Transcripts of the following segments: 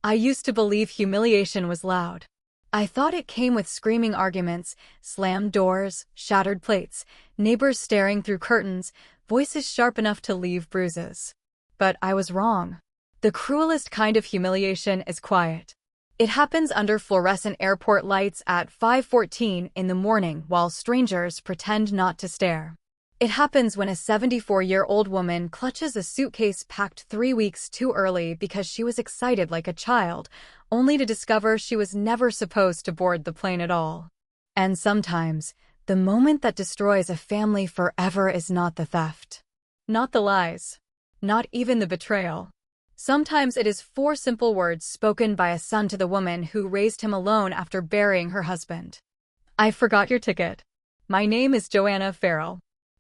I used to believe humiliation was loud. I thought it came with screaming arguments, slammed doors, shattered plates, neighbors staring through curtains, voices sharp enough to leave bruises. But I was wrong. The cruelest kind of humiliation is quiet. It happens under fluorescent airport lights at 5:14 in the morning while strangers pretend not to stare. It happens when a 74-year-old woman clutches a suitcase packed 3 weeks too early because she was excited like a child, only to discover she was never supposed to board the plane at all. And sometimes, the moment that destroys a family forever is not the theft. Not the lies. Not even the betrayal. Sometimes it is 4 simple words spoken by a son to the woman who raised him alone after burying her husband. I forgot your ticket. My name is Joanna.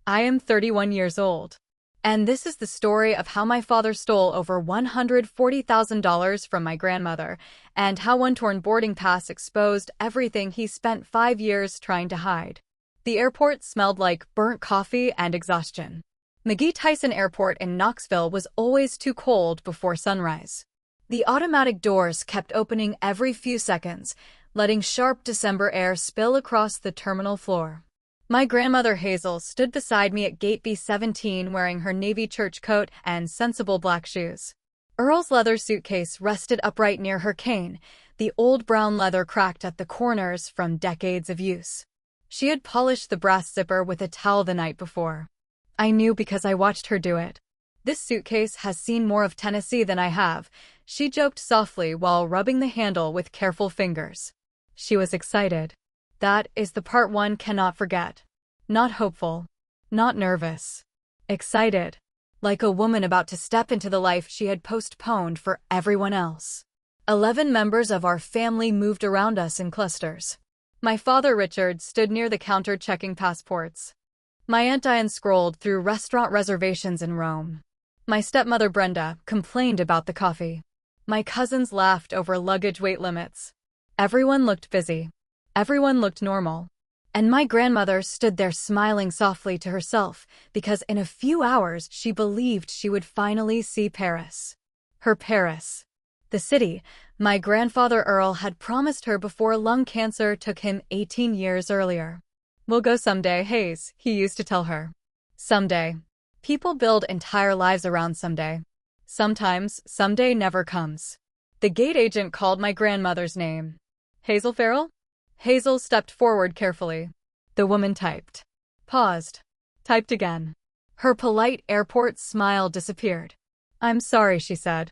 I am 31 years old. And this is the story of how my father stole over $140,000 from my grandmother, and how one torn boarding pass exposed everything he spent 5 years trying to hide. The airport smelled like burnt coffee and exhaustion. McGee Tyson Airport in Knoxville was always too cold before sunrise. The automatic doors kept opening every few seconds, letting sharp December air spill across the terminal floor. My grandmother Hazel stood beside me at gate B17 wearing her navy church coat and sensible black shoes. Earl's leather suitcase rested upright near her cane, the old brown leather cracked at the corners from decades of use. She had polished the brass zipper with a towel the night before. I knew because I watched her do it. This suitcase has seen more of Tennessee than I have, she joked softly while rubbing the handle with careful fingers. She was excited. That is the part one cannot forget. Not hopeful. Not nervous. Excited. Like a woman about to step into the life she had postponed for everyone else. 11 members of our family moved around us in clusters. My father Richard stood near the counter checking passports. My Aunt Diane scrolled through restaurant reservations in Rome. My stepmother Brenda complained about the coffee. My cousins laughed over luggage weight limits. Everyone looked busy. Everyone looked normal. And my grandmother stood there smiling softly to herself because in a few hours she believed she would finally see Paris. Her Paris. The city my grandfather Earl had promised her before lung cancer took him 18 years earlier. We'll go someday, Hayes, he used to tell her. Someday. People build entire lives around someday. Sometimes, someday never comes. The gate agent called my grandmother's name. Hazel Farrell? Hazel stepped forward carefully. The woman typed. Paused. Typed again. Her polite airport smile disappeared. I'm sorry, she said.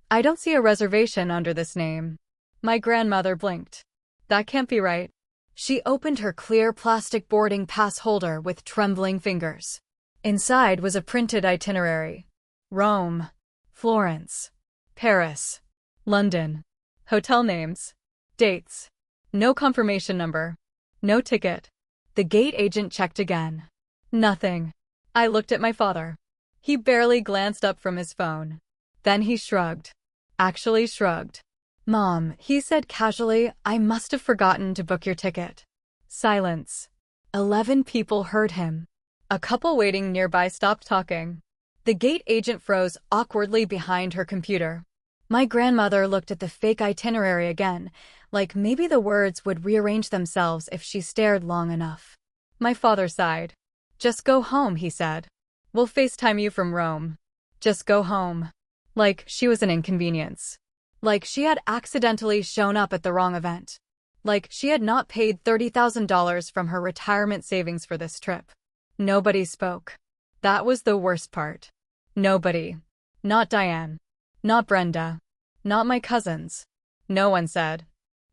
I don't see a reservation under this name. My grandmother blinked. That can't be right. She opened her clear plastic boarding pass holder with trembling fingers. Inside was a printed itinerary. Rome. Florence. Paris. London. Hotel names. Dates. No confirmation number. No ticket. The gate agent checked again. Nothing. I looked at my father. He barely glanced up from his phone. Then he shrugged. Actually shrugged. Mom, he said casually, I must have forgotten to book your ticket. Silence. 11 people heard him. A couple waiting nearby stopped talking. The gate agent froze awkwardly behind her computer. My grandmother looked at the fake itinerary again, like maybe the words would rearrange themselves if she stared long enough. My father sighed. Just go home, he said. We'll FaceTime you from Rome. Just go home. Like she was an inconvenience. Like she had accidentally shown up at the wrong event. Like she had not paid $30,000 from her retirement savings for this trip. Nobody spoke. That was the worst part. Nobody. Not Diane. Not Brenda. Not my cousins. No one said.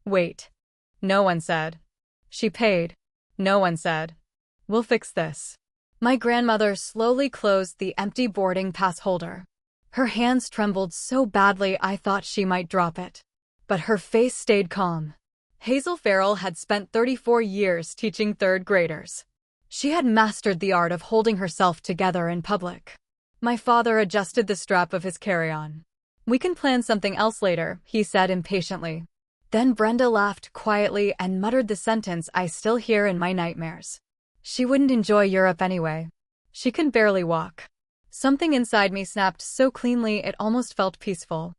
Wait. No one said. She paid. No one said. We'll fix this. My grandmother slowly closed the empty boarding pass holder. Her hands trembled so badly I thought she might drop it. But her face stayed calm. Hazel Farrell had spent 34 years teaching third graders. She had mastered the art of holding herself together in public. My father adjusted the strap of his carry-on. We can plan something else later, he said impatiently. Then Brenda laughed quietly and muttered the sentence I still hear in my nightmares. She wouldn't enjoy Europe anyway. She can barely walk. Something inside me snapped so cleanly it almost felt peaceful.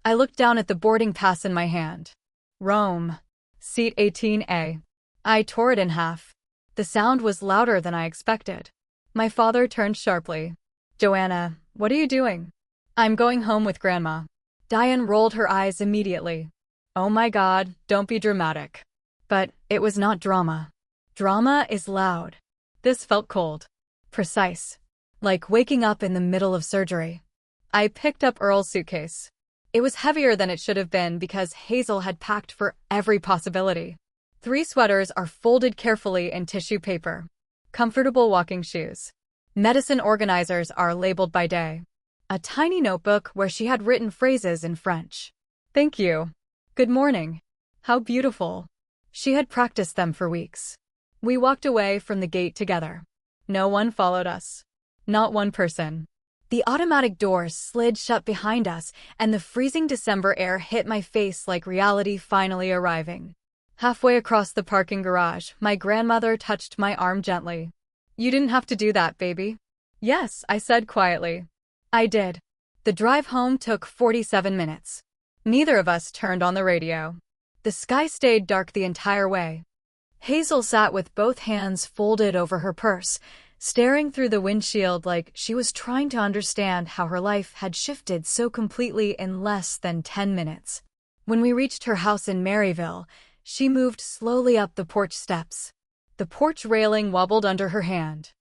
I looked down at the boarding pass in my hand. Rome. Seat 18A. I tore it in half. The sound was louder than I expected. My father turned sharply. Joanna, what are you doing? I'm going home with Grandma. Diane rolled her eyes immediately. Oh my God, don't be dramatic. But it was not drama. Drama is loud. This felt cold. Precise. Like waking up in the middle of surgery. I picked up Earl's suitcase. It was heavier than it should have been because Hazel had packed for every possibility. 3 sweaters are folded carefully in tissue paper. Comfortable walking shoes. Medicine organizers are labeled by day. A tiny notebook where she had written phrases in French. Thank you. Good morning. How beautiful. She had practiced them for weeks. We walked away from the gate together. No one followed us. Not one person. The automatic doors slid shut behind us, and the freezing December air hit my face like reality finally arriving. Halfway across the parking garage, my grandmother touched my arm gently. You didn't have to do that, baby. Yes, I said quietly. I did. The drive home took 47 minutes. Neither of us turned on the radio. The sky stayed dark the entire way. Hazel sat with both hands folded over her purse, staring through the windshield like she was trying to understand how her life had shifted so completely in less than 10 minutes. When we reached her house in Maryville, she moved slowly up the porch steps. The porch railing wobbled under her hand.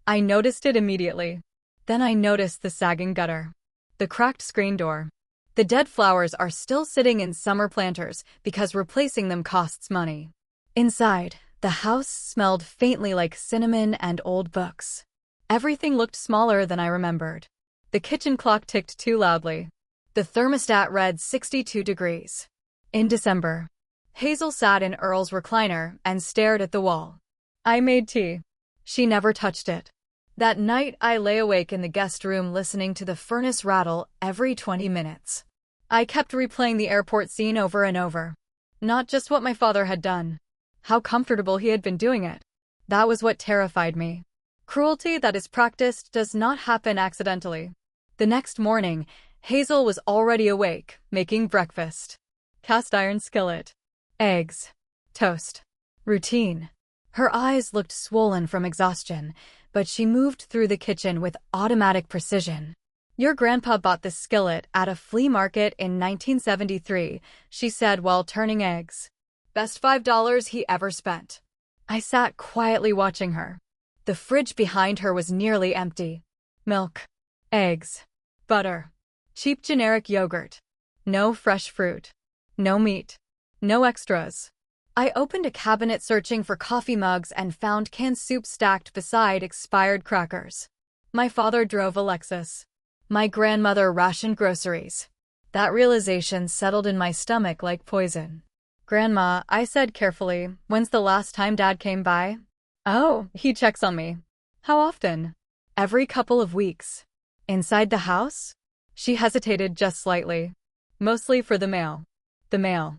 I noticed it immediately. Then I noticed the sagging gutter. The cracked screen door. The dead flowers are still sitting in summer planters because replacing them costs money. Inside, the house smelled faintly like cinnamon and old books. Everything looked smaller than I remembered. The kitchen clock ticked too loudly. The thermostat read 62 degrees. In December. Hazel sat in Earl's recliner and stared at the wall. I made tea. She never touched it. That night, I lay awake in the guest room listening to the furnace rattle every 20 minutes. I kept replaying the airport scene over and over. Not just what my father had done. How comfortable he had been doing it. That was what terrified me. Cruelty that is practiced does not happen accidentally. The next morning, Hazel was already awake, making breakfast. Cast iron skillet. Eggs. Toast. Routine. Her eyes looked swollen from exhaustion, but she moved through the kitchen with automatic precision. Your grandpa bought this skillet at a flea market in 1973, she said while turning eggs. Best $5 he ever spent. I sat quietly watching her. The fridge behind her was nearly empty. Milk. Eggs. Butter. Cheap generic yogurt. No fresh fruit. No meat. No extras. I opened a cabinet searching for coffee mugs and found canned soup stacked beside expired crackers. My father drove a Lexus. My grandmother rationed groceries. That realization settled in my stomach like poison. Grandma, I said carefully, when's the last time Dad came by? Oh, he checks on me. How often? Every couple of weeks. Inside the house? She hesitated just slightly. Mostly for the mail. The mail.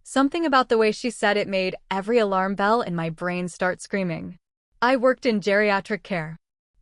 Something about the way she said it made every alarm bell in my brain start screaming. I worked in geriatric care.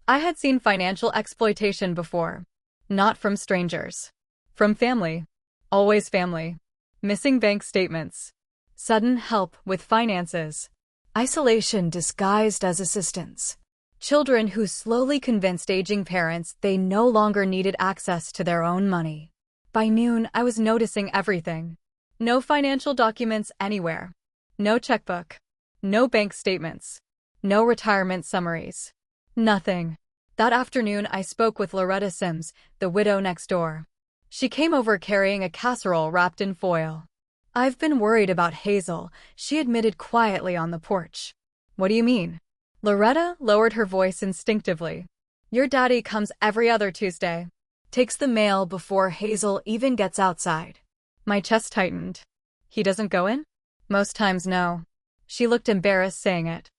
I had seen financial exploitation before. Not from strangers. From family. Always family. Missing bank statements. Sudden help with finances. Isolation disguised as assistance. Children who slowly convinced aging parents they no longer needed access to their own money. By noon, I was noticing everything. No financial documents anywhere. No checkbook. No bank statements. No retirement summaries. Nothing. That afternoon, I spoke with Loretta Sims, the widow next door. She came over carrying a casserole wrapped in foil. I've been worried about Hazel, she admitted quietly on the porch. What do you mean? Loretta lowered her voice instinctively. Your daddy comes every other Tuesday. Takes the mail before Hazel even gets outside. My chest tightened. He doesn't go in? Most times no. She looked embarrassed saying it.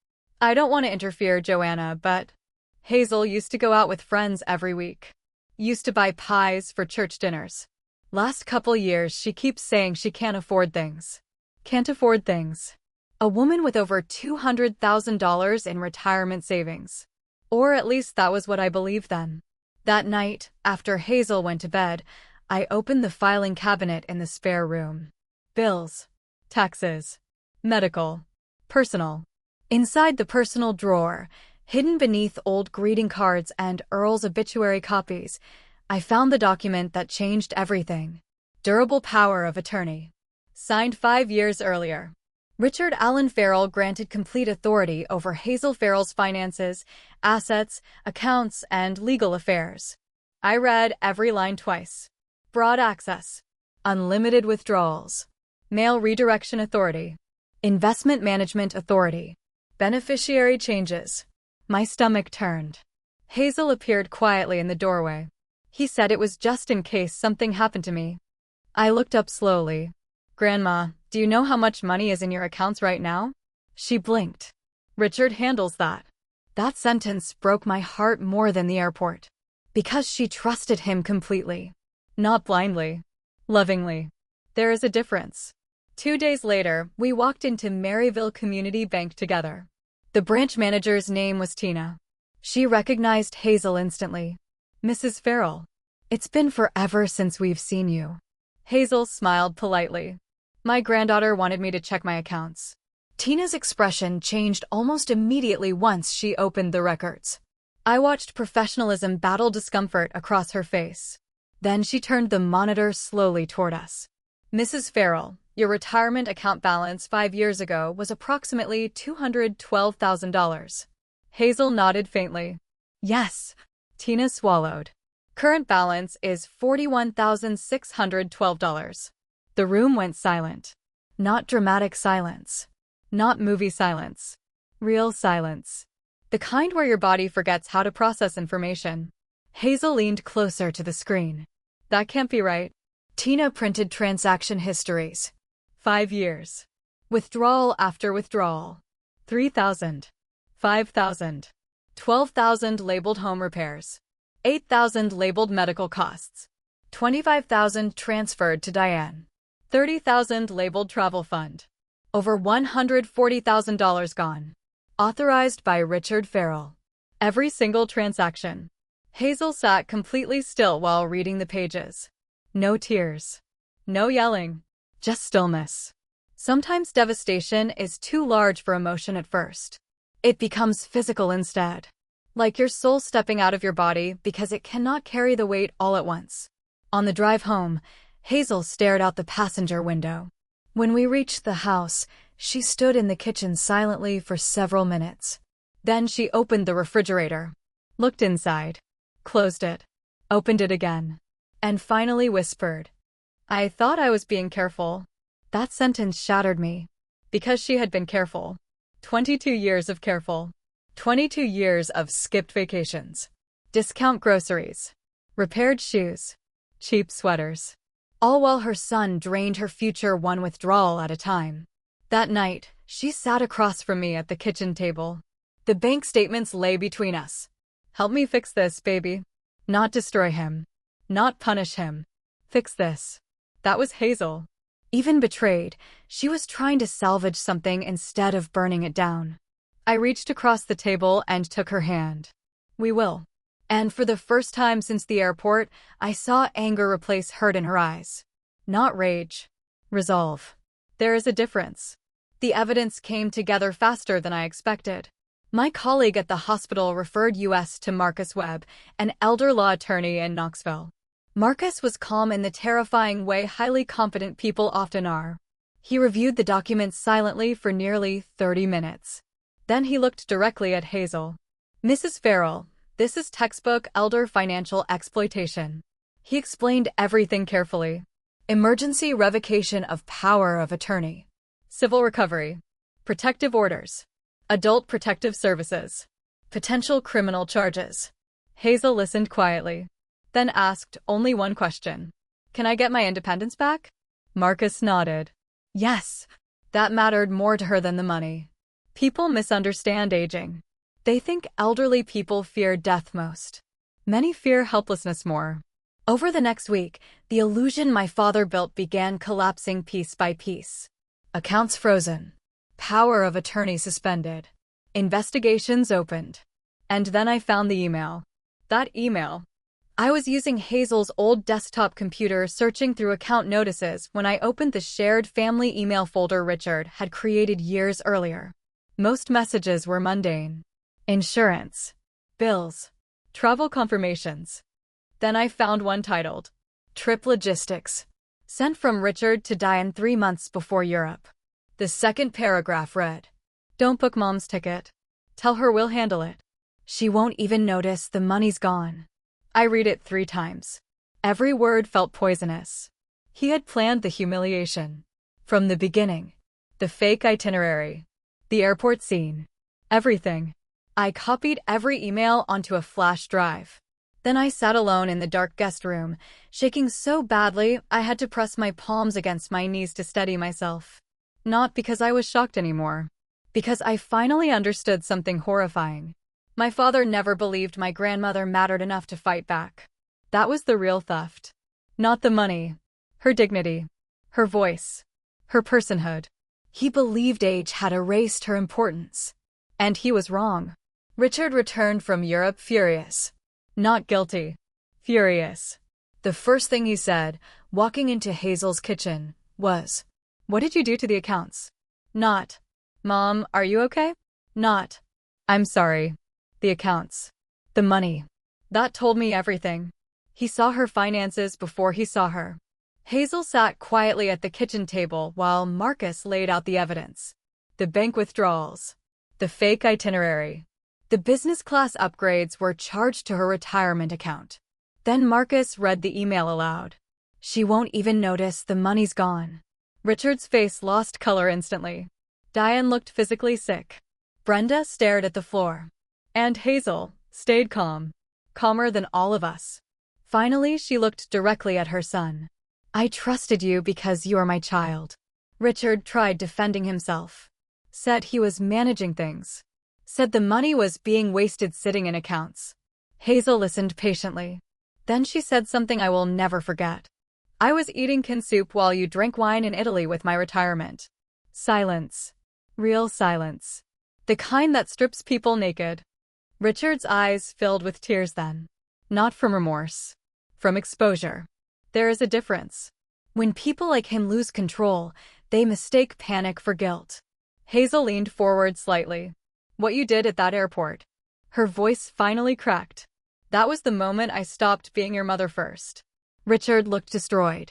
I don't want to interfere, Joanna, but Hazel used to go out with friends every week. Used to buy pies for church dinners. Last couple years she keeps saying she can't afford things. Can't afford things. A woman with over $200,000 in retirement savings. Or at least that was what I believed then. That night, after Hazel went to bed, I opened the filing cabinet in the spare room. Bills. Taxes. Medical. Personal. Inside the personal drawer, hidden beneath old greeting cards and Earl's obituary copies, I found the document that changed everything. Durable power of attorney. Signed 5 years earlier. Richard Allen Farrell granted complete authority over Hazel Farrell's finances, assets, accounts, and legal affairs. I read every line twice. Broad access. Unlimited withdrawals. Mail redirection authority. Investment management authority. Beneficiary changes. My stomach turned. Hazel appeared quietly in the doorway. He said it was just in case something happened to me. I looked up slowly. Grandma, do you know how much money is in your accounts right now? She blinked. Richard handles that. That sentence broke my heart more than the airport. Because she trusted him completely. Not blindly. Lovingly. There is a difference. 2 days later, we walked into Maryville Community Bank together. The branch manager's name was Tina. She recognized Hazel instantly. Mrs. Farrell. It's been forever since we've seen you. Hazel smiled politely. My granddaughter wanted me to check my accounts. Tina's expression changed almost immediately once she opened the records. I watched professionalism battle discomfort across her face. Then she turned the monitor slowly toward us. Mrs. Farrell, your retirement account balance 5 years ago was approximately $212,000. Hazel nodded faintly. Yes. Tina swallowed. Current balance is $41,612. The room went silent. Not dramatic silence. Not movie silence. Real silence. The kind where your body forgets how to process information. Hazel leaned closer to the screen. That can't be right. Tina printed transaction histories. 5 years. Withdrawal after withdrawal. 3,000. 5,000. 12,000 labeled home repairs. 8,000 labeled medical costs. 25,000 transferred to Diane. 30,000 labeled travel fund. Over $140,000 gone. Authorized by Richard Farrell. Every single transaction. Hazel sat completely still while reading the pages. No tears. No yelling. Just stillness. Sometimes devastation is too large for emotion at first. It becomes physical instead. Like your soul stepping out of your body because it cannot carry the weight all at once. On the drive home, Hazel stared out the passenger window. When we reached the house, she stood in the kitchen silently for several minutes. Then she opened the refrigerator, looked inside, closed it, opened it again, and finally whispered, I thought I was being careful. That sentence shattered me. Because she had been careful. 22 years of careful. 22 years of skipped vacations. Discount groceries. Repaired shoes. Cheap sweaters. All while her son drained her future one withdrawal at a time. That night, she sat across from me at the kitchen table. The bank statements lay between us. Help me fix this, baby. Not destroy him. Not punish him. Fix this. That was Hazel. Even betrayed, she was trying to salvage something instead of burning it down. I reached across the table and took her hand. We will. And for the first time since the airport, I saw anger replace hurt in her eyes. Not rage. Resolve. There is a difference. The evidence came together faster than I expected. My colleague at the hospital referred us to Marcus Webb, an elder law attorney in Knoxville. Marcus was calm in the terrifying way highly competent people often are. He reviewed the documents silently for nearly 30 minutes. Then he looked directly at Hazel. Mrs. Farrell, this is textbook elder financial exploitation. He explained everything carefully. Emergency revocation of power of attorney. Civil recovery. Protective orders. Adult protective services. Potential criminal charges. Hazel listened quietly. Then asked only one question. Can I get my independence back? Marcus nodded. Yes. That mattered more to her than the money. People misunderstand aging. They think elderly people fear death most. Many fear helplessness more. Over the next week, the illusion my father built began collapsing piece by piece. Accounts frozen. Power of attorney suspended. Investigations opened. And then I found the email. That email. I was using Hazel's old desktop computer searching through account notices when I opened the shared family email folder Richard had created years earlier. Most messages were mundane. Insurance, bills, travel confirmations. Then I found one titled, Trip Logistics, sent from Richard to Diane 3 months before Europe. The second paragraph read, Don't book mom's ticket. Tell her we'll handle it. She won't even notice the money's gone. I read it 3 times. Every word felt poisonous. He had planned the humiliation. From the beginning. The fake itinerary. The airport scene. Everything. I copied every email onto a flash drive. Then I sat alone in the dark guest room, shaking so badly I had to press my palms against my knees to steady myself. Not because I was shocked anymore. Because I finally understood something horrifying. My father never believed my grandmother mattered enough to fight back. That was the real theft. Not the money. Her dignity. Her voice. Her personhood. He believed age had erased her importance. And he was wrong. Richard returned from Europe furious. Not guilty. Furious. The first thing he said, walking into Hazel's kitchen, was, What did you do to the accounts? Not, Mom, are you okay? Not, I'm sorry. The accounts. The money. That told me everything. He saw her finances before he saw her. Hazel sat quietly at the kitchen table while Marcus laid out the evidence. The bank withdrawals. The fake itinerary. The business class upgrades were charged to her retirement account. Then Marcus read the email aloud. She won't even notice the money's gone. Richard's face lost color instantly. Diane looked physically sick. Brenda stared at the floor. And Hazel stayed calm. Calmer than all of us. Finally, she looked directly at her son. I trusted you because you are my child. Richard tried defending himself. Said he was managing things. Said the money was being wasted sitting in accounts. Hazel listened patiently. Then she said something I will never forget. I was eating kin soup while you drank wine in Italy with my retirement. Silence. Real silence. The kind that strips people naked. Richard's eyes filled with tears then. Not from remorse. From exposure. There is a difference. When people like him lose control, they mistake panic for guilt. Hazel leaned forward slightly. What you did at that airport. Her voice finally cracked. That was the moment I stopped being your mother first. Richard looked destroyed.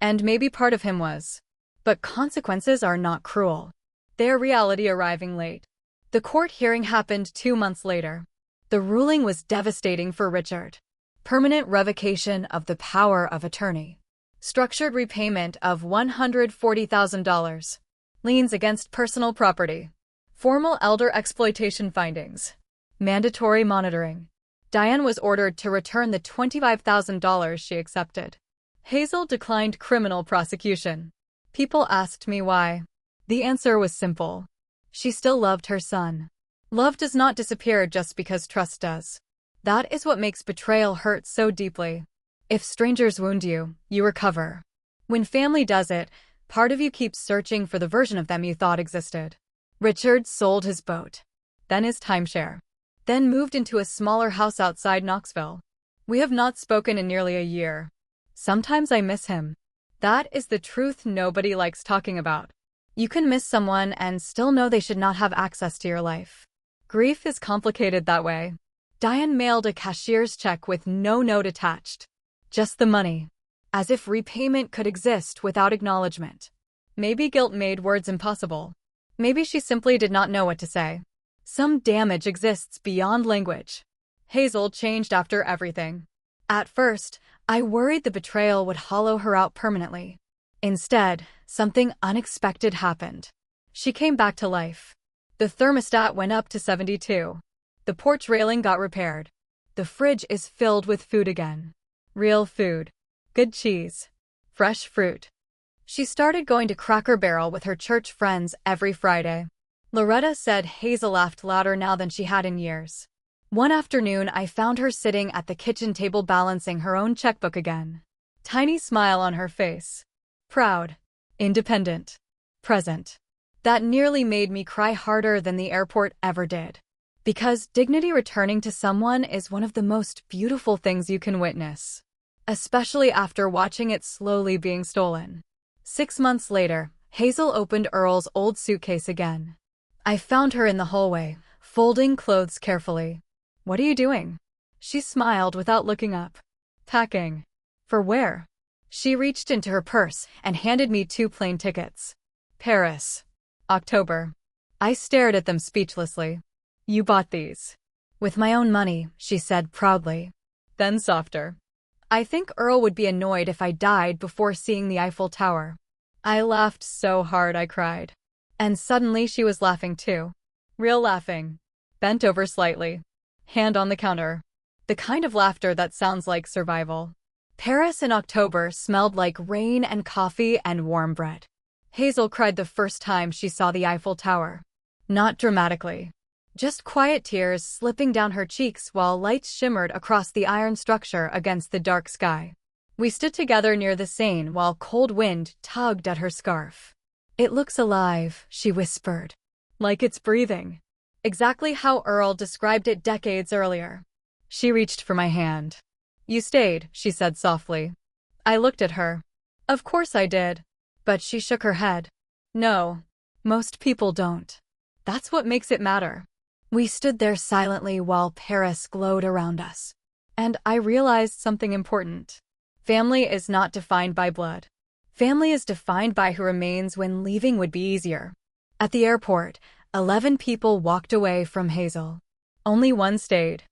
And maybe part of him was. But consequences are not cruel. They are reality arriving late. The court hearing happened 2 months later. The ruling was devastating for Richard. Permanent revocation of the power of attorney. Structured repayment of $140,000. Liens against personal property. Formal elder exploitation findings. Mandatory monitoring. Diane was ordered to return the $25,000 she accepted. Hazel declined criminal prosecution. People asked me why. The answer was simple. She still loved her son. Love does not disappear just because trust does. That is what makes betrayal hurt so deeply. If strangers wound you, you recover. When family does it, part of you keeps searching for the version of them you thought existed. Richard sold his boat. Then his timeshare. Then moved into a smaller house outside Knoxville. We have not spoken in nearly a year. Sometimes I miss him. That is the truth nobody likes talking about. You can miss someone and still know they should not have access to your life. Grief is complicated that way. Diane mailed a cashier's check with no note attached. Just the money. As if repayment could exist without acknowledgement. Maybe guilt made words impossible. Maybe she simply did not know what to say. Some damage exists beyond language. Hazel changed after everything. At first, I worried the betrayal would hollow her out permanently. Instead, something unexpected happened. She came back to life. The thermostat went up to 72. The porch railing got repaired. The fridge is filled with food again. Real food. Good cheese. Fresh fruit. She started going to Cracker Barrel with her church friends every Friday. Loretta said Hazel laughed louder now than she had in years. One afternoon, I found her sitting at the kitchen table balancing her own checkbook again. Tiny smile on her face. Proud. Independent. Present. That nearly made me cry harder than the airport ever did. Because dignity returning to someone is one of the most beautiful things you can witness, especially after watching it slowly being stolen. 6 months later, Hazel opened Earl's old suitcase again. I found her in the hallway, folding clothes carefully. "What are you doing?" She smiled without looking up. "Packing." "For where?" She reached into her purse and handed me 2 plane tickets. "Paris. October." I stared at them speechlessly. "You bought these?" "With my own money," she said proudly. Then softer. "I think Earl would be annoyed if I died before seeing the Eiffel Tower." I laughed so hard I cried. And suddenly she was laughing too. Real laughing. Bent over slightly. Hand on the counter. The kind of laughter that sounds like survival. Paris in October smelled like rain and coffee and warm bread. Hazel cried the first time she saw the Eiffel Tower. Not dramatically. Just quiet tears slipping down her cheeks while lights shimmered across the iron structure against the dark sky. We stood together near the Seine while cold wind tugged at her scarf. "It looks alive," she whispered. "Like it's breathing." Exactly how Earl described it decades earlier. She reached for my hand. "You stayed," she said softly. I looked at her. Of course I did. But she shook her head. "No. Most people don't. That's what makes it matter." We stood there silently while Paris glowed around us. And I realized something important. Family is not defined by blood. Family is defined by who remains when leaving would be easier. At the airport, 11 people walked away from Hazel. Only one stayed.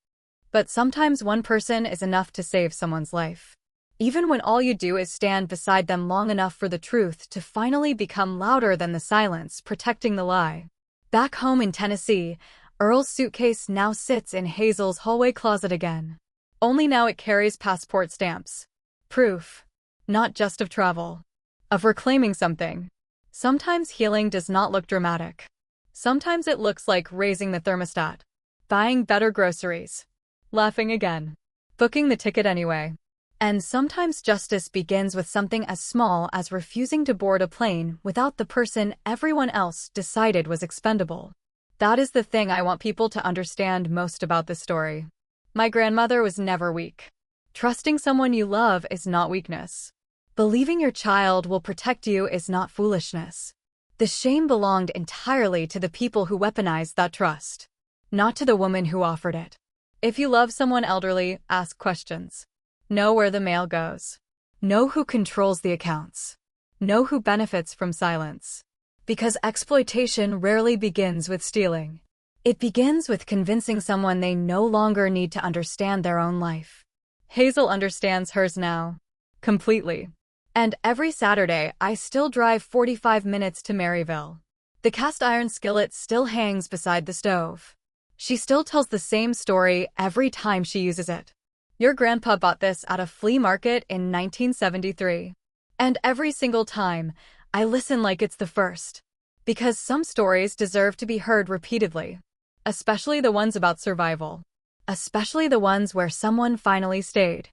But sometimes one person is enough to save someone's life. Even when all you do is stand beside them long enough for the truth to finally become louder than the silence protecting the lie. Back home in Tennessee, Earl's suitcase now sits in Hazel's hallway closet again. Only now it carries passport stamps. Proof. Not just of travel. Of reclaiming something. Sometimes healing does not look dramatic. Sometimes it looks like raising the thermostat. Buying better groceries. Laughing again. Booking the ticket anyway. And sometimes justice begins with something as small as refusing to board a plane without the person everyone else decided was expendable. That is the thing I want people to understand most about this story. My grandmother was never weak. Trusting someone you love is not weakness. Believing your child will protect you is not foolishness. The shame belonged entirely to the people who weaponized that trust, not to the woman who offered it. If you love someone elderly, ask questions. Know where the mail goes. Know who controls the accounts. Know who benefits from silence. Because exploitation rarely begins with stealing. It begins with convincing someone they no longer need to understand their own life. Hazel understands hers now. Completely. And every Saturday, I still drive 45 minutes to Maryville. The cast iron skillet still hangs beside the stove. She still tells the same story every time she uses it. Your grandpa bought this at a flea market in 1973. And every single time, I listen like it's the first. Because some stories deserve to be heard repeatedly. Especially the ones about survival. Especially the ones where someone finally stayed.